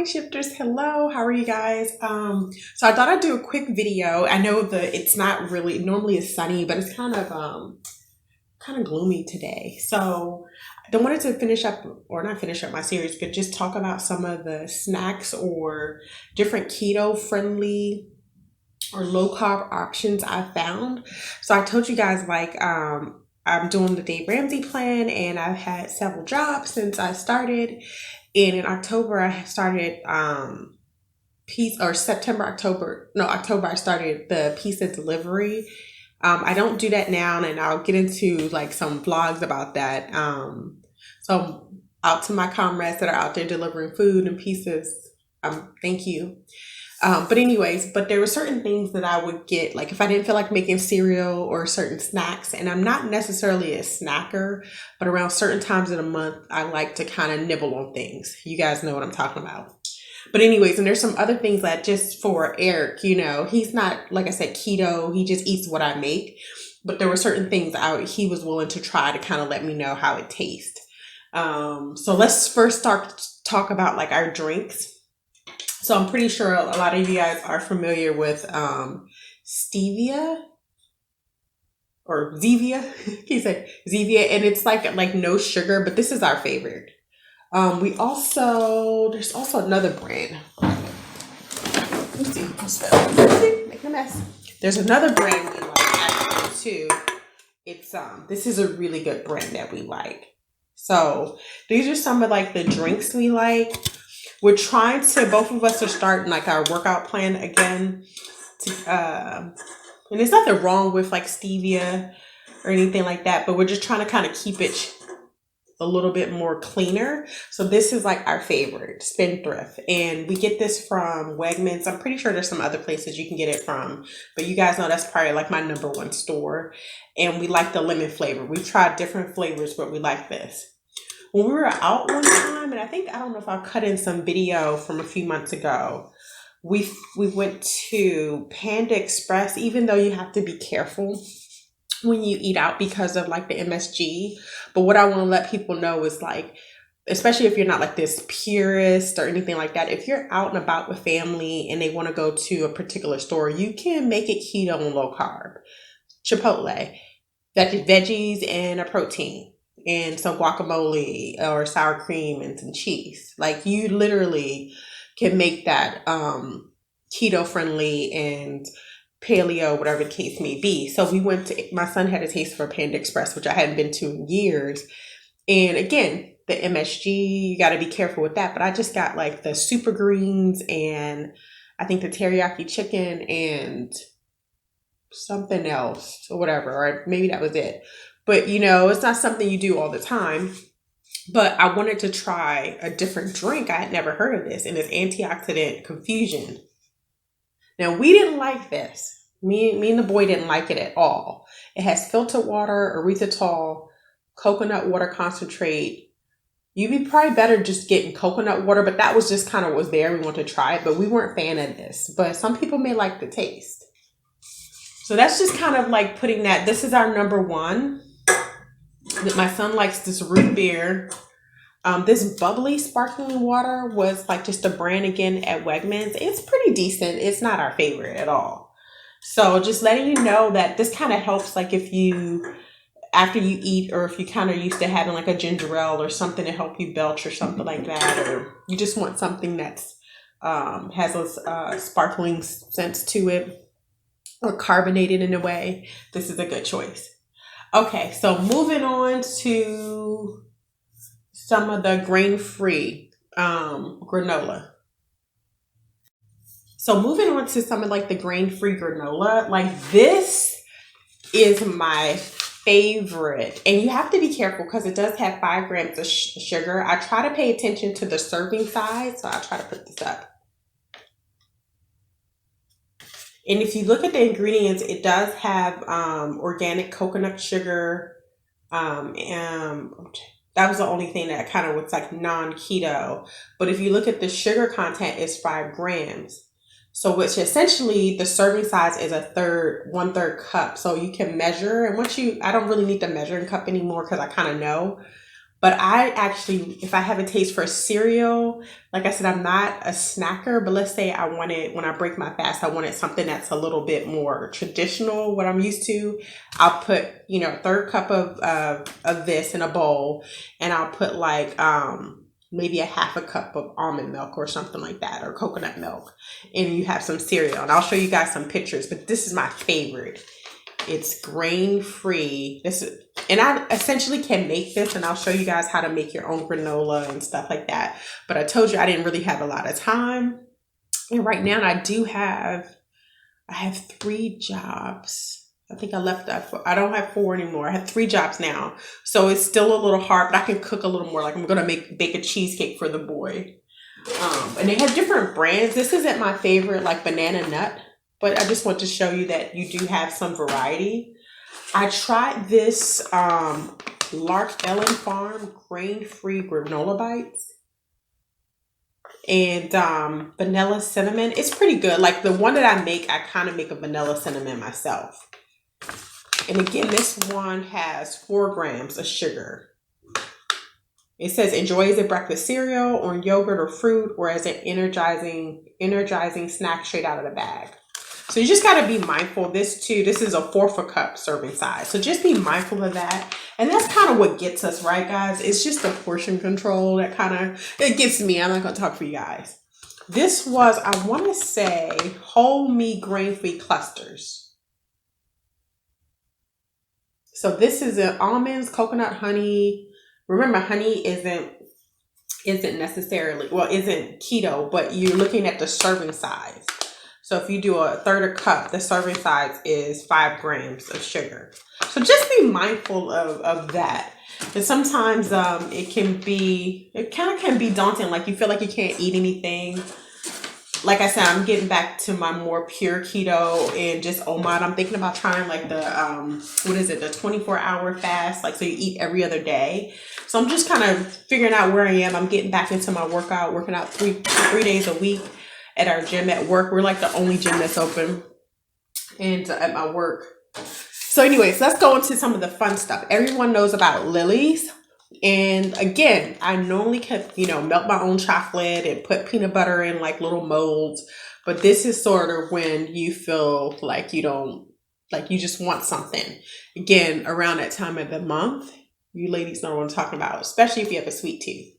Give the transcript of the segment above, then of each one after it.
Mindshifters, hello, how are you guys? So I thought I'd do a quick video. I know that it's not really, normally it's sunny, but it's kind of gloomy today. So I wanted to finish up, or not finish up my series, but just talk about some of the snacks or different keto friendly or low carb options I found. So I told you guys I'm doing the Dave Ramsey plan, and I've had several jobs since I started. And in October, I started October I started the pizza delivery. I don't do that now, and I'll get into like some vlogs about that. So out to my comrades that are out there delivering food and pizzas, thank you. But there were certain things that I would get, like if I didn't feel like making cereal or certain snacks, and I'm not necessarily a snacker, but around certain times of the month, I like to kind of nibble on things. You guys know what I'm talking about. But anyways, and there's some other things that just for Eric, he's not, like I said, keto. He just eats what I make. But there were certain things he was willing to try to kind of let me know how it tastes. So let's first talk about like our drinks. So I'm pretty sure a lot of you guys are familiar with stevia or Zevia. He said Zevia, and it's like no sugar, but this is our favorite. There's also another brand. Let's see, making a mess. There's another brand we like actually too. It's this is a really good brand that we like. So these are some of like the drinks we like. We're trying to, both of us are starting like our workout plan again. And there's nothing wrong with like stevia or anything like that, but we're just trying to kind of keep it a little bit more cleaner. So this is like our favorite, Spendthrift. And we get this from Wegmans. I'm pretty sure there's some other places you can get it from, but you guys know that's probably like my number one store. And we like the lemon flavor. We've tried different flavors, but we like this. When we were out one time, and I don't know if I'll cut in some video from a few months ago, we went to Panda Express, even though you have to be careful when you eat out because of like the MSG. But what I want to let people know is like, especially if you're not like this purist or anything like that, if you're out and about with family and they want to go to a particular store, you can make it keto and low carb. Chipotle, veggies and a protein. And some guacamole or sour cream and some cheese. Like you literally can make that keto friendly and paleo, whatever the case may be. So my son had a taste for Panda Express, which I hadn't been to in years. And again, the MSG, you got to be careful with that. But I just got like the super greens and I think the teriyaki chicken and something else or whatever, or maybe that was it. But, it's not something you do all the time. But I wanted to try a different drink. I had never heard of this, and it's antioxidant Confusion. Now, we didn't like this. Me and the boy didn't like it at all. It has filtered water, erythritol, coconut water concentrate. You'd be probably better just getting coconut water, but that was just kind of was there. We wanted to try it, but we weren't a fan of this. But some people may like the taste. So that's just kind of like putting that. This is our number one. My son likes this root beer. This bubbly sparkling water was like just a brand again at Wegmans. It's pretty decent. It's not our favorite at all. So just letting you know that this kind of helps, like if you, after you eat, or if you kind of used to having like a ginger ale or something to help you belch or something like that, or you just want something that's has a sparkling sense to it or carbonated in a way, this is a good choice. Okay, so moving on to some of the grain-free granola. So moving on to some of like the grain-free granola, like this is my favorite. And you have to be careful because it does have 5 grams of sugar. I try to pay attention to the serving size, so I'll try to put this up. And if you look at the ingredients, it does have organic coconut sugar. That was the only thing that kind of was like non-keto. But if you look at the sugar content, it's 5 grams. So which essentially the serving size is 1/3 cup. So you can measure. And I don't really need the measuring cup anymore because I kind of know. But I actually, if I have a taste for cereal, like I said, I'm not a snacker, but let's say I wanted, when I break my fast, I wanted something that's a little bit more traditional, what I'm used to. I'll put, a third cup of this in a bowl, and I'll put like, maybe a half a cup of almond milk or something like that, or coconut milk, and you have some cereal. And I'll show you guys some pictures, but this is my favorite. It's grain free. And I essentially can make this, and I'll show you guys how to make your own granola and stuff like that. But I told you I didn't really have a lot of time. And right now I have 3 jobs. I think I don't have 4 anymore. I have 3 jobs now. So it's still a little hard, but I can cook a little more. Like I'm going to bake a cheesecake for the boy. And they have different brands. This isn't my favorite, like banana nut, but I just want to show you that you do have some variety. I tried this Lark Ellen Farm grain-free granola bites and vanilla cinnamon. It's pretty good. Like the one that I kind of make a vanilla cinnamon myself. And again, this one has 4 grams of sugar. It says enjoy as a breakfast cereal, or yogurt or fruit, or as an energizing snack straight out of the bag. So you just got to be mindful. This is a 1/4 cup serving size. So just be mindful of that. And that's kind of what gets us, right, guys? It's just the portion control that it gets me. I'm not going to talk for you guys. This was, I want to say, whole meat grain-free clusters. So this is almonds, coconut, honey. Remember, honey isn't necessarily, isn't keto, but you're looking at the serving size. So if you do a third a cup, the serving size is 5 grams of sugar. So just be mindful of that. And sometimes it can be daunting. Like you feel like you can't eat anything. Like I said, I'm getting back to my more pure keto and just OMAD. I'm thinking about trying like the, the 24-hour fast. Like, so you eat every other day. So I'm just kind of figuring out where I am. I'm getting back into my working out 3 days a week at our gym at work. We're like the only gym that's open and at my work. So anyways, let's go into some of the fun stuff. Everyone knows about Lily's. And again, I normally can, melt my own chocolate and put peanut butter in like little molds. But this is sort of when you feel like you just want something. Again, around that time of the month, you ladies know what I'm talking about, especially if you have a sweet tooth.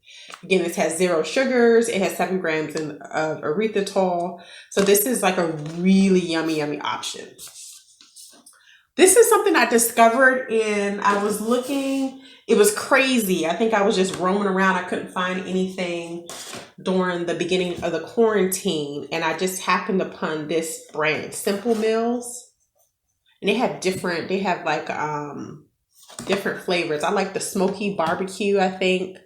Again, this has 0 sugars. It has 7 grams of erythritol. So this is like a really yummy, yummy option. This is something I discovered I was looking. It was crazy. I think I was just roaming around. I couldn't find anything during the beginning of the quarantine. And I just happened upon this brand, Simple Meals. And they have different flavors. I like the smoky barbecue, I think.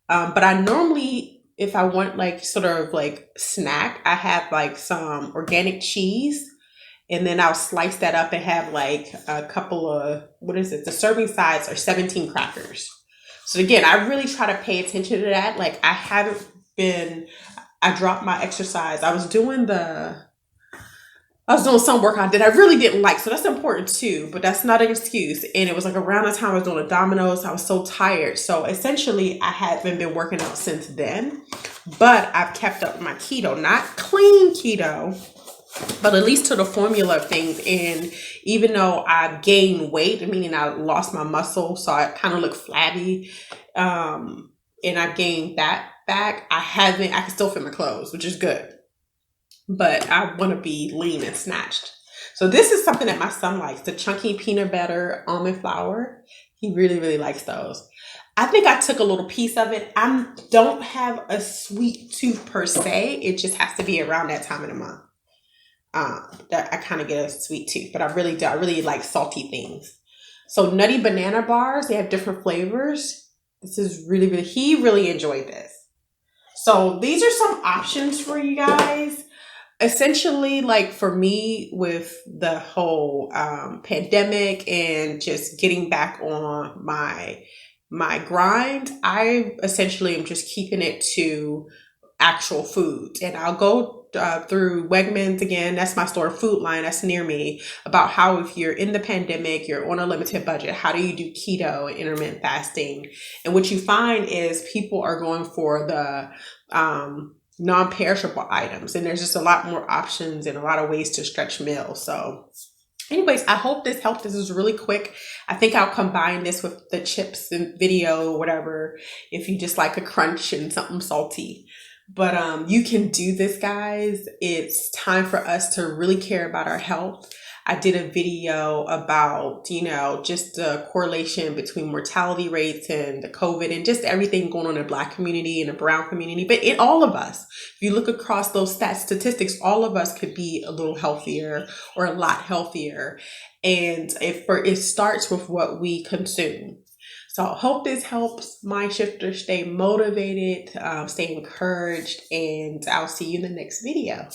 But I normally, if I want like sort of like snack, I have like some organic cheese. And then I'll slice that up and have like a couple of, the serving size are 17 crackers. So again, I really try to pay attention to that. Like I dropped my exercise. I was doing some workout that I really didn't like. So that's important too, but that's not an excuse. And it was like around the time I was doing the dominoes. I was so tired. So essentially I haven't been working out since then, but I've kept up my keto, not clean keto, but at least to the formula of things. And even though I've gained weight, meaning I lost my muscle, so I kind of look flabby, and I've gained that back, I can still fit my clothes, which is good. But I want to be lean and snatched. So this is something that my son likes, the chunky peanut butter almond flour. He really, really likes those. I think I took a little piece of it. I don't have a sweet tooth per se. It just has to be around that time of the month. That I kind of get a sweet tooth, but I really do. I really like salty things. So nutty banana bars, they have different flavors. This is really, really, he really enjoyed this. So these are some options for you guys. Essentially, like for me with the whole pandemic and just getting back on my grind, I essentially am just keeping it to actual foods. And I'll go through Wegmans again. That's my store, Food Line, that's near me, about how if you're in the pandemic, you're on a limited budget, how do you do keto and intermittent fasting? And what you find is people are going for the non-perishable items, and there's just a lot more options and a lot of ways to stretch meals. So anyways, I hope this helped. This is really quick. I think I'll combine this with the chips and video or whatever if you just like a crunch and something salty. But you can do this, guys. It's time for us to really care about our health. I did a video about, just the correlation between mortality rates and the COVID and just everything going on in the Black community and the brown community. But in all of us, if you look across those statistics, all of us could be a little healthier or a lot healthier. And it starts with what we consume. So I hope this helps Mindshifters stay motivated, stay encouraged, and I'll see you in the next video.